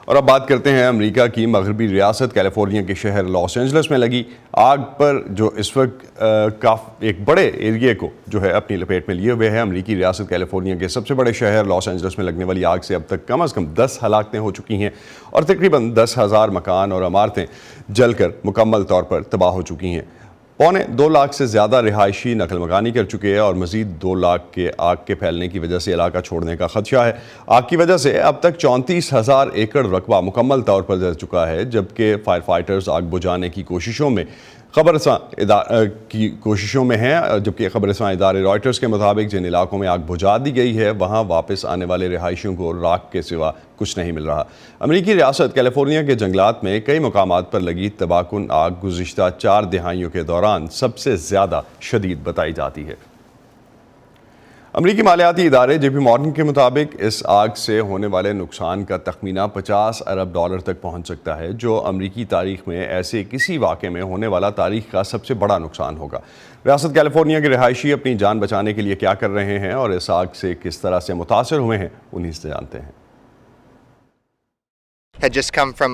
اور اب بات کرتے ہیں امریکہ کی مغربی ریاست کیلیفورنیا کے شہر لاس اینجلس میں لگی آگ پر، جو اس وقت ایک بڑے ایریے کو جو ہے اپنی لپیٹ میں لیے ہوئے ہے۔ امریکی ریاست کیلیفورنیا کے سب سے بڑے شہر لاس اینجلس میں لگنے والی آگ سے اب تک کم از کم 10 ہلاکتیں ہو چکی ہیں اور تقریباً 10,000 مکان اور عمارتیں جل کر مکمل طور پر تباہ ہو چکی ہیں۔ 2.25 لاکھ سے زیادہ رہائشی نقل مکانی کر چکے ہیں اور مزید 2 لاکھ کے آگ کے پھیلنے کی وجہ سے علاقہ چھوڑنے کا خدشہ ہے۔ آگ کی وجہ سے اب تک 34,000 ایکڑ رقبہ مکمل طور پر جل چکا ہے، جبکہ فائر فائٹرز آگ بجھانے کی کوششوں میں جبکہ خبررساں ادارے رائٹرز کے مطابق جن علاقوں میں آگ بجھا دی گئی ہے وہاں واپس آنے والے رہائشیوں کو راکھ کے سوا کچھ نہیں مل رہا۔ امریکی ریاست کیلیفورنیا کے جنگلات میں کئی مقامات پر لگی تباہ کن آگ گزشتہ 4 دہائیوں کے دوران سب سے زیادہ شدید بتائی جاتی ہے۔ امریکی مالیاتی ادارے جے پی مورگن کے مطابق اس آگ سے ہونے والے نقصان کا تخمینہ $50 ارب تک پہنچ سکتا ہے، جو امریکی تاریخ میں ایسے کسی واقعے میں ہونے والا تاریخ کا سب سے بڑا نقصان ہوگا۔ ریاست کیلیفورنیا کے رہائشی اپنی جان بچانے کے لیے کیا کر رہے ہیں اور اس آگ سے کس طرح سے متاثر ہوئے ہیں، انہیں سے جانتے ہیں۔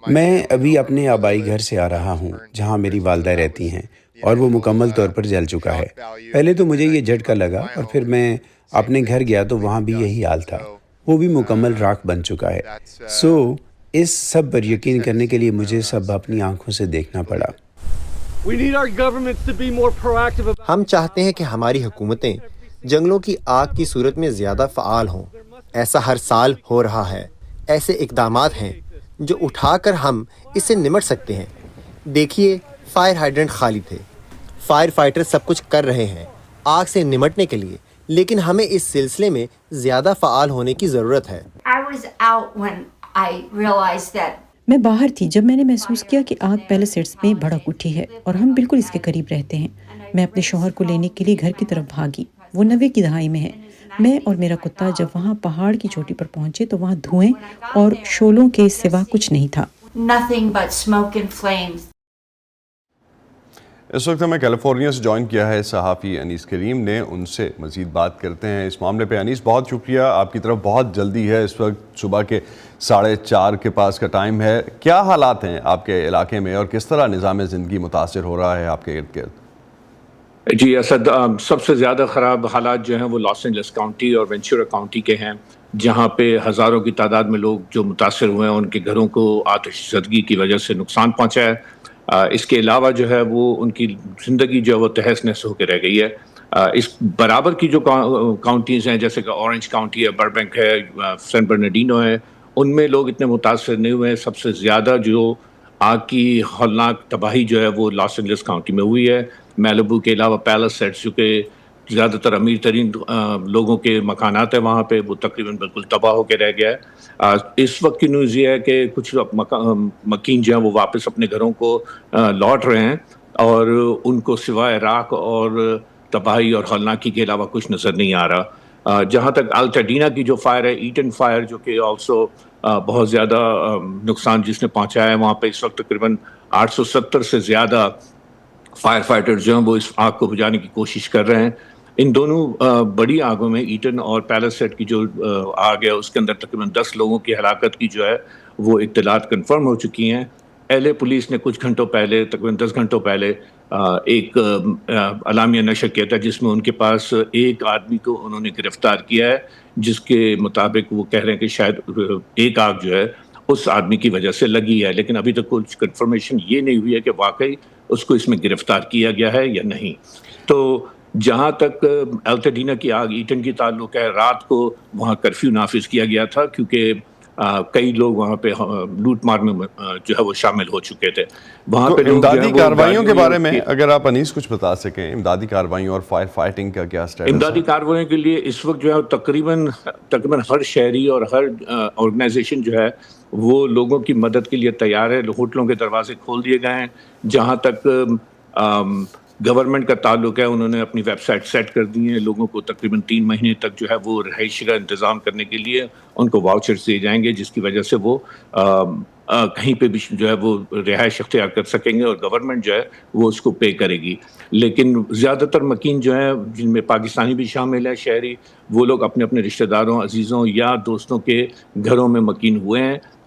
میں ابھی اپنے آبائی گھر سے آ رہا ہوں جہاں میری والدہ رہتی ہیں، اور وہ مکمل طور پر جل چکا ہے۔ پہلے تو مجھے یہ جھٹکا لگا اور پھر میں اپنے گھر گیا تو وہاں بھی یہی حال تھا، وہ بھی مکمل راکھ بن چکا ہے۔ اس سب پر یقین کرنے کے لیے مجھے سب اپنی آنکھوں سے دیکھنا پڑا۔ ہم چاہتے ہیں کہ ہماری حکومتیں جنگلوں کی آگ کی صورت میں زیادہ فعال ہوں۔ ایسا ہر سال ہو رہا ہے۔ ایسے اقدامات ہیں جو اٹھا کر ہم اس سے نمٹ سکتے ہیں۔ دیکھیے، فائر ہائیڈرنٹ خالی تھے، فائر فائٹر سب کچھ کر رہے ہیں آگ سے نمٹنے کے لیے، لیکن ہمیں اس سلسلے میں زیادہ فعال ہونے کی ضرورت ہے۔ میں باہر تھی جب میں نے محسوس کیا کہ آگ پیلسیڈز میں بھڑک اٹھی ہے اور ہم بالکل اس کے قریب رہتے ہیں۔ میں اپنے شوہر کو لینے کے لیے گھر کی طرف بھاگی، وہ 90 کی دہائی میں ہے۔ میں اور میرا کتا جب وہاں پہاڑ کی چوٹی پر پہنچے تو وہاں دھوئیں اور شعلوں کے سوا کچھ نہیں تھا۔ اس وقت ہمیں کیلیفورنیا سے جوائن کیا ہے صحافی انیس کریم نے، ان سے مزید بات کرتے ہیں اس معاملے پہ۔ انیس، بہت شکریہ، آپ کی طرف بہت جلدی ہے، اس وقت صبح کے 4:30 کے پاس کا ٹائم ہے۔ کیا حالات ہیں آپ کے علاقے میں اور کس طرح نظام زندگی متاثر ہو رہا ہے آپ کے ارد گرد؟ جی اسد، سب سے زیادہ خراب حالات جو ہیں وہ لاس اینجلس کاؤنٹی اور وینچورا کاؤنٹی کے ہیں، جہاں پہ ہزاروں کی تعداد میں لوگ جو متاثر ہوئے ہیں، ان کے گھروں کو آتش زدگی کی وجہ سے نقصان پہنچا ہے۔ اس کے علاوہ جو ہے وہ ان کی زندگی جو ہے وہ تہس نہس ہو کے رہ گئی ہے۔ اس برابر کی جو کاؤنٹیز ہیں، جیسے کہ اورنج کاؤنٹی ہے، بربنک ہے، سین برنارڈینو ہے، ان میں لوگ اتنے متاثر نہیں ہوئے ہیں۔ سب سے زیادہ جو آگ کی ہولناک تباہی جو ہے وہ لاس اینجلس کاؤنٹی میں ہوئی ہے۔ میلیبو کے علاوہ پیلس سیٹس، جو کہ زیادہ تر امیر ترین لوگوں کے مکانات ہیں وہاں پہ، وہ تقریباً بالکل تباہ ہو کے رہ گیا ہے۔ اس وقت کی نیوز یہ ہے کہ کچھ مکین جو ہیں وہ واپس اپنے گھروں کو لوٹ رہے ہیں اور ان کو سوائے راکھ اور تباہی اور ہولناکی کے علاوہ کچھ نظر نہیں آ رہا۔ جہاں تک الٹاڈینا کی جو فائر ہے، ایٹن فائر، جو کہ آلسو بہت زیادہ نقصان جس نے پہنچایا ہے، وہاں پہ اس وقت تقریباً 870 سے زیادہ فائر فائٹر جو ہیں وہ اس آگ کو بجھانے کی کوشش کر رہے ہیں۔ ان دونوں بڑی آگوں میں، ایٹن اور پیلس سیٹ کی جو آگ ہے، اس کے اندر تقریباً 10 لوگوں کی ہلاکت کی جو ہے وہ اطلاعات کنفرم ہو چکی ہیں۔ LA پولیس نے کچھ گھنٹوں پہلے، تقریباً 10 گھنٹوں پہلے، ایک اعلامیہ نشر کیا تھا جس میں ان کے پاس ایک آدمی کو انہوں نے گرفتار کیا ہے، جس کے مطابق وہ کہہ رہے ہیں کہ شاید ایک آگ جو ہے اس آدمی کی وجہ سے لگی ہے، لیکن ابھی تک کچھ کنفرمیشن یہ نہیں ہوئی ہے کہ واقعی اس کو اس میں گرفتار کیا گیا ہے یا نہیں۔ تو جہاں تک الٹاڈینا کی آگ ایٹن کی تعلق ہے، رات کو وہاں کرفیو نافذ کیا گیا تھا کیونکہ کئی لوگ وہاں پہ لوٹ مار میں جو ہے وہ شامل ہو چکے تھے۔ وہاں پہ امدادی کارروائیوں کے بارے میں اگر آپ انیس کچھ بتا سکیں، امدادی کارروائیوں اور فائر فائٹنگ کا کیا سٹیٹس ہے؟ امدادی کارروائیوں کے لیے اس وقت جو ہے تقریباً ہر شہری اور ہر آرگنائزیشن جو ہے وہ لوگوں کی مدد کے لیے تیار ہے۔ ہوٹلوں کے دروازے کھول دیے گئے ہیں۔ جہاں تک گورنمنٹ کا تعلق ہے، انہوں نے اپنی ویب سائٹ سیٹ کر دی ہیں، لوگوں کو تقریباً 3 مہینے تک جو ہے وہ رہائش کا انتظام کرنے کے لیے ان کو واؤچرز دیے جائیں گے، جس کی وجہ سے وہ کہیں پہ بھی جو ہے وہ رہائش اختیار کر سکیں گے اور گورنمنٹ جو ہے وہ اس کو پے کرے گی۔ لیکن زیادہ تر مکین جو ہیں، جن میں پاکستانی بھی شامل ہیں، شہری، وہ لوگ اپنے اپنے رشتہ داروں، عزیزوں یا دوستوں کے گھروں میں مکین ہوئے ہیں۔